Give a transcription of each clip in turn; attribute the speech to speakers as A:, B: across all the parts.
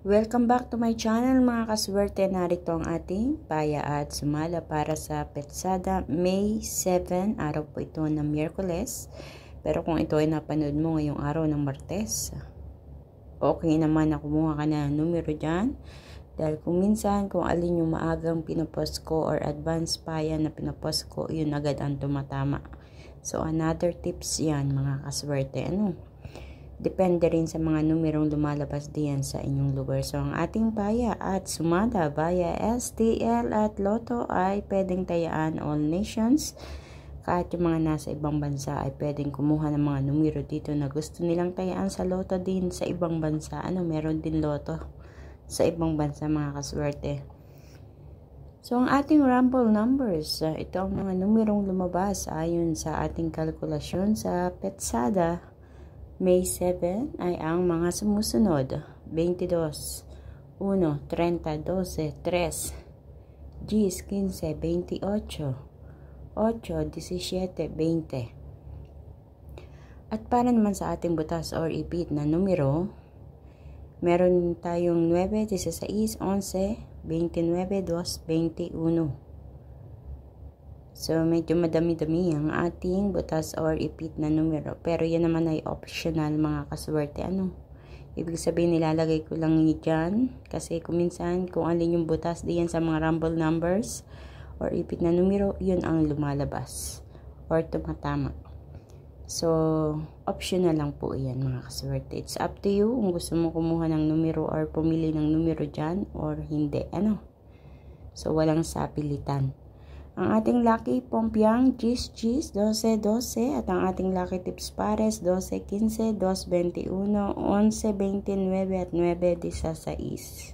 A: Welcome back to my channel mga kaswerte. Narito ang ating paya at sumala para sa Petsada May 7. Araw po ito ng Miyerkules. Pero kung ito ay napanood mo ngayong araw ng Martes, okay naman na kumuha ka na ng numero dyan. Dahil kung minsan kung alin yung maagang pinapost ko or advance paya na pinapost ko, yun agad ang tumatama. So another tips yan mga kaswerte. Depende rin sa mga numerong lumalabas diyan sa inyong lugar. So, ang ating paya at sumada via STL at Lotto ay pwedeng tayaan all nations. Kahit yung mga nasa ibang bansa ay pwedeng kumuha ng mga numero dito na gusto nilang tayaan sa Lotto din sa ibang bansa. Meron din Lotto sa ibang bansa mga kaswerte. So, ang ating rumble numbers, ito ang mga numerong lumabas ayon sa ating kalkulasyon sa Petsada May 7 ay ang mga sumusunod: 22, 1, 30, 12, 3, 10, 15, 28, 8, 17, 20. At para naman sa ating butas or ipit na numero, meron tayong 9, 16, 11, 29, 2, 21. So, medyo madami-dami ang ating butas or ipit na numero. Pero yan naman ay optional mga kaswerte. Ibig sabihin nilalagay ko lang dyan. Kasi kung minsan, kung alin yung butas diyan sa mga rumble numbers or ipit na numero, yun ang lumalabas or tumatama. So, optional lang po yan mga kaswerte. It's up to you kung gusto mo kumuha ng numero or pumili ng numero dyan or hindi. So, walang sapilitan. Ang ating lucky pompiang, 10, 10, 12, 12. At ang ating lucky tips pares, 12, 15, 2, 21, 11, 29 at 9, 16.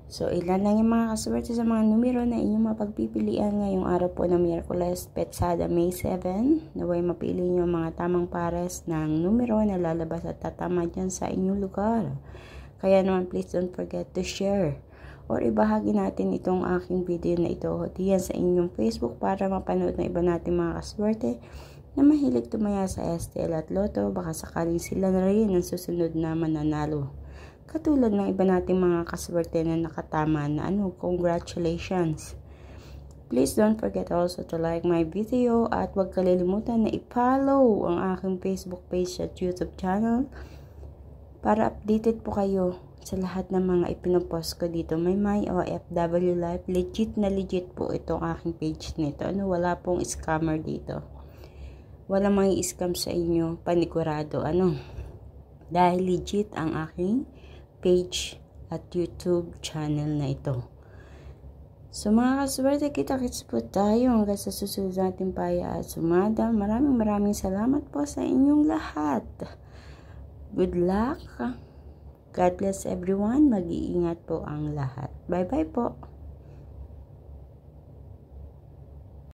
A: So, ilan lang yung mga kaswerte sa mga numero na inyong mapagpipilian ngayong araw po ng Miyerkules, Petsada May 7. Naway mapili nyo mga tamang pares ng numero na lalabas at tatama dyan sa inyong lugar. Kaya naman, please don't forget to share or ibahagi natin itong aking video na ito diyan sa inyong Facebook para mapanood na iba natin mga kaswerte na mahilig tumaya sa STL at Lotto. Baka sakaling sila na rin ang susunod na mananalo. Katulad ng iba nating mga kaswerte na nakatama na congratulations. Please don't forget also to like my video at huwag kalilimutan na i-follow ang aking Facebook page at YouTube channel para updated po kayo sa lahat ng mga ipinopost ko dito. May OFW Life. Legit na legit po itong aking page nito. Wala pong scammer dito. Wala mga scam sa inyo. Panigurado. Dahil legit ang aking page at YouTube channel na ito. So mga kaswerte, kita-kits po tayo hanggang sa susunod natin paya at sumada. Maraming salamat po sa inyong lahat. Good luck. God bless everyone. Mag-iingat po ang lahat. Bye-bye po.